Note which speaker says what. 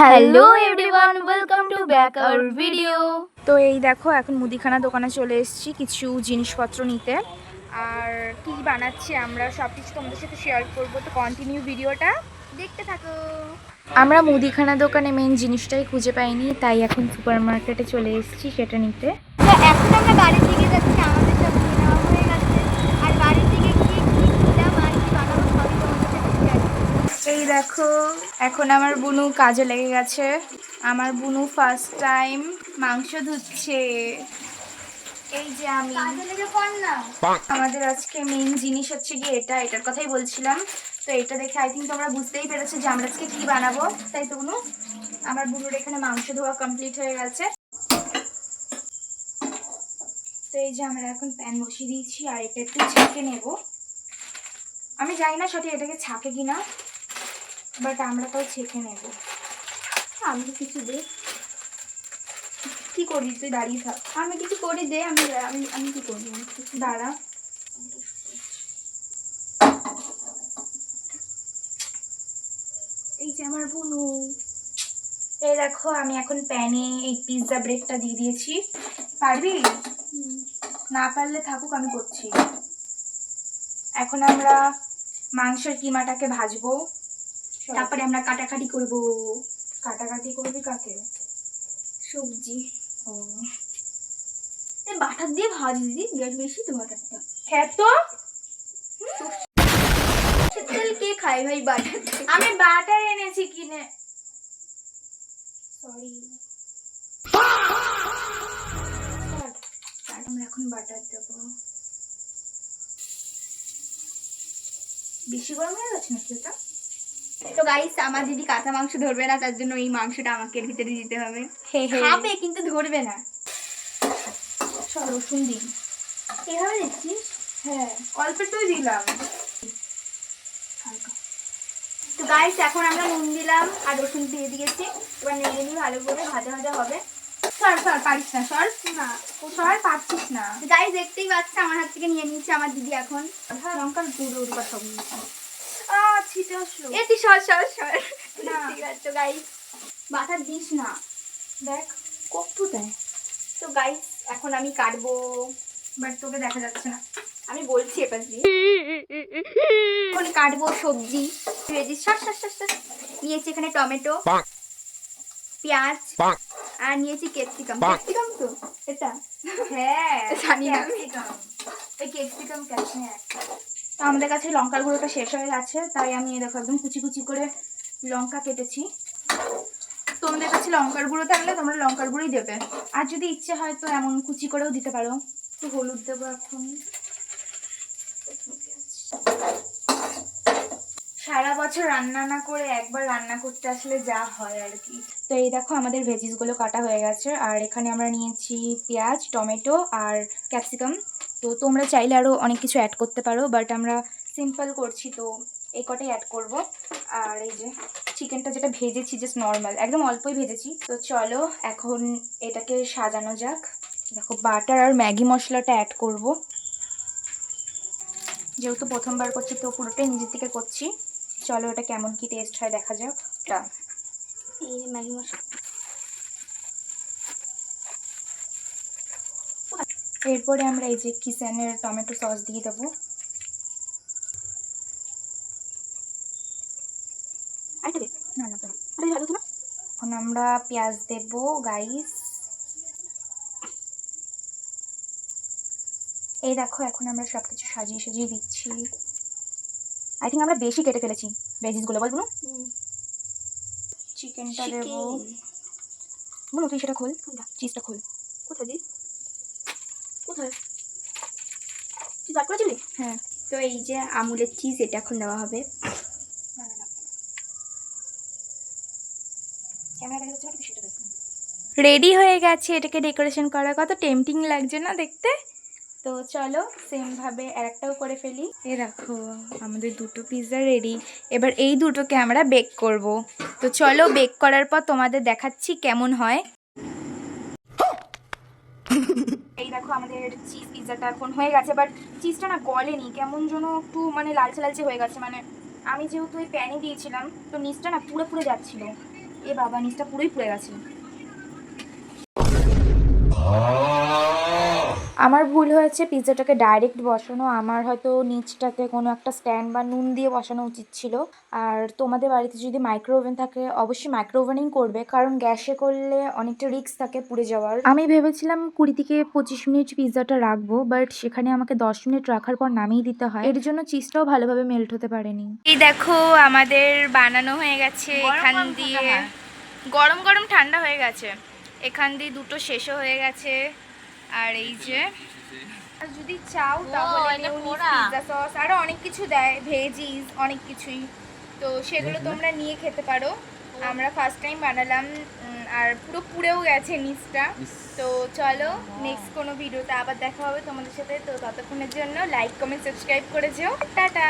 Speaker 1: Hello everyone, welcome to back hour video.
Speaker 2: তো এই দেখো এখন মুদিখানা দোকানে চলে এসেছি কিছু জিনিসপত্র নিতে। আর কি বানাচ্ছি আমরা সব কিছু তোমাদের সাথে শেয়ার করবো, তো কন্টিনিউ ভিডিওটা দেখতে থাকো। আমরা মুদিখানা দোকানে মেন জিনিসটাই খুঁজে পাইনি, তাই এখন সুপার মার্কেটে চলে এসেছি সেটা নিতে।
Speaker 1: তো এখন আমরা বাড়ির দিকে যাচ্ছি, আমাদের সব নিয়ে নেওয়া হয়ে গেছে। আর বাড়ির দিকে গিয়ে কি নিলাম আর কি বানাবো সবই তোমাদের সাথে শেয়ার করবো।
Speaker 2: এই দেখো এখন আমার বুনু কাজে লেগে গেছে। আমার বুনু ফার্স্ট টাইম মাংস ধুচ্ছে। এই যে আমি আমাদের আজকে মেইন জিনিস হচ্ছে কি এটার কথাই বলছিলাম। তো এটা দেখে আই থিঙ্ক তোমরা বুঝতেই পেরেছো যে আমরা আজকে কি বানাবো, তাই তো বুনু? আমার বুনুর এখানে মাংস ধোয়া কমপ্লিট হয়ে গেছে। তো এই যে আমরা এখন প্যান বসিয়ে দিয়েছি আর এটা একটু ছেঁকে নেব। আমি জানি না সঠিক এটাকে ছাঁকে কিনা, বাট আমরা তাও ছেঁকে নেব।
Speaker 1: আমি তো কিছু দে,
Speaker 2: কি করি তুই? দাঁড়িয়ে থাক,
Speaker 1: আমি কিছু করি দে। আমি আমি আমি কি করবো?
Speaker 2: দাঁড়া। এই যে আমার বুনু। এই দেখো আমি এখন প্যানে এই পিৎজা ব্রেডটা দিয়ে দিয়েছি। পারবি? না পারলে থাকুক, আমি করছি। এখন আমরা মাংসের কিমাটাকে ভাজবো, তারপরে আমরা কাটাকাটি করব। কাটাকাটি করবি কাকে?
Speaker 1: সবজি
Speaker 2: ও
Speaker 1: বাটার দিয়ে ভাজি দিদি, গ্যাস বেশি তো বাটারটা।
Speaker 2: হ্যাঁ তো
Speaker 1: তেল কে খায় ভাই বাটার?
Speaker 2: আমি বাটার এনেছি কিনে। সরি, আমরা এখন বাটার দেবো। বেশি গরম হয়ে গেছে নাকি এটা?
Speaker 1: তো গাইস, আমার দিদি কাঁচা মাংস ধরবে না, তার জন্য এই মাংসটা আমাকে এর ভিতরে দিতে হবে। খাবে কিন্তু ধরবে না।
Speaker 2: সব রসুন দিই।
Speaker 1: এভাবে দিচ্ছিস?
Speaker 2: হ্যাঁ, অল্প একটুই দিলাম। হালকা।
Speaker 1: তো গাইস, এখন আমরা নুন দিলাম আর রসুন দিয়ে দিয়েছি। এবার নেড়ে নিয়ে ভালো করে ভাজা ভাজা হবে।
Speaker 2: সর সর, পারিস না, সর না, সর, পারছিস না।
Speaker 1: গাইস দেখতেই পাচ্ছ আমার হাত থেকে নিয়ে নিচ্ছে আমার দিদি এখন।
Speaker 2: লঙ্কার গুঁড়ো কথা বলছি। ছিটে আসলো।
Speaker 1: এ তুই সর সর সর।
Speaker 2: না।
Speaker 1: ঠিক আছে গাইস, বাটার দিস না।
Speaker 2: দেখ কটু দেয়।
Speaker 1: তো গাইস এখন আমি কাটবো,
Speaker 2: বাট তোকে দেখা যাচ্ছে না।
Speaker 1: আমি বলছি এবার দিয়ে। এখন কাটবো সবজি। ভেজি সর সর সর সর। নিয়েছি এখানে টমেটো, পেঁয়াজ আর নিয়েছি ক্যাপসিকাম। ক্যাপসিকাম তো এটা?
Speaker 2: হ্যাঁ
Speaker 1: জানি না আমি।
Speaker 2: ক্যাপসিকাম। এই ক্যাপসিকাম ক্যাপসিকাম একটা। তো আমাদের কাছে লঙ্কার গুঁড়োটা শেষ হয়ে গেছে, তাই আমি এই দেখো একদম কুচি কুচি করে লঙ্কা কেটেছি। তোমাদের কাছে লঙ্কার গুঁড়ো থাকলে তোমরা লঙ্কার গুঁড়োই দেবে, আর যদি ইচ্ছে হয় তো এমন কুচি করেও দিতে পারো। তো হলুদ দেবো এখন। সারা বছর রান্না না করে একবার রান্না করতে আসলে যা হয় আর কি। তো এই দেখো আমাদের ভেজিসগুলো কাটা হয়ে গেছে, আর এখানে আমরা নিয়েছি পেঁয়াজ, টমেটো আর ক্যাপসিকাম। তো তোমরা চাইলে আরও অনেক কিছু অ্যাড করতে পারো, বাট আমরা সিম্পল করছি তো এই কটাই অ্যাড করব। আর এই যে চিকেনটা যেটা ভেজেছি জাস্ট নর্মাল, একদম অল্পই ভেজেছি। তো চলো এখন এটাকে সাজানো যাক। দেখো বাটার আর ম্যাগি মশলাটা অ্যাড করব। যেহেতু প্রথমবার করছি তো পুরোটাই নিজের থেকে করছি। চলো এটা কেমন কি টেস্ট হয় দেখা যাক।
Speaker 1: এই ম্যাগি মশলা।
Speaker 2: এরপরে আমরা এই যে কিচেনের টমেটো সস দিয়ে দেবো। না না, এখন আমরা পেঁয়াজ দেব গাইস। এই দেখো এখন আমরা সব কিছু সাজিয়ে সাজিয়ে দিচ্ছি। আই থিঙ্ক আমরা বেশি কেটে ফেলেছি ভেজিসগুলো, বল বুনু? চিকেনটা দেবো। বুনু তুই সেটা খোল, চিজটা খোল।
Speaker 1: কোথায় দি? কোথায় তুই কাট করেছিলি?
Speaker 2: হ্যাঁ।
Speaker 1: তো এই যে আমুলের চিজ, এটা এখন দেওয়া হবে।
Speaker 2: রেডি হয়ে গেছে, এটাকে ডেকোরেশন করা কত টেম্পটিং লাগছে না দেখতে। তো চলো সেমভাবে আরেকটাও করে ফেলি। এ দেখো আমাদের দুটো পিৎজা রেডি। এবার এই দুটোকে আমরা বেক করব। তো চলো বেক করার পর তোমাদের দেখাচ্ছি কেমন হয়। এই দেখো আমাদের চিজ পিৎজাটা এখন হয়ে গেছে, বাট চিজটা না গলেনি, কেমন যেন একটু মানে লালচে লালচে হয়ে গেছে। মানে আমি যেহেতু এই প্যানে দিয়েছিলাম তো নিচটা না পুড়ে পুড়ে যাচ্ছিলো। এ বাবা, নিচটা পুরোই পুড়ে গেছে। আমার ভুল হয়েছে পিৎজাটাকে ডাইরেক্ট বসানো। আমার হয়তো নিচটাতে কোনো একটা স্ট্যান্ড বা নুন দিয়ে বসানো উচিত ছিল। আর তোমাদের বাড়িতে যদি মাইক্রো ওভেন থাকে অবশ্যই মাইক্রো ওভেনেই করবে, কারণ গ্যাসে করলে অনেকটা রিস্ক থাকে পুড়ে যাওয়ার। আমি ভেবেছিলাম 20 থেকে 25 মিনিট পিৎজাটা রাখবো, বাট সেখানে আমাকে 10 মিনিট রাখার পর নামিয়ে দিতে হয়। এর জন্য চিজটাও ভালোভাবে মেল্ট হতে পারেনি। এই দেখো আমাদের বানানো হয়ে গেছে। এখান দিয়ে গরম গরম ঠান্ডা হয়ে গেছে, এখান দিয়ে দুটো শেষও হয়ে গেছে। আর এই যে আর যদি চাও তাহলে মেয়োনিজ, পিৎজা সস আরো অনেক কিছু দেয়, ভেজিস অনেক কিছুই, তো সেগুলো তোমরা নিয়ে খেতে পারো। আমরা ফার্স্ট টাইম বানালাম আর পুরো পুড়েও গেছে নিচটা। তো চলো নেক্সট কোনো ভিডিওতে আবার দেখা হবে তোমাদের সাথে। তো ততক্ষণের জন্য লাইক কমেন্ট সাবস্ক্রাইব করে যেও। টাটা।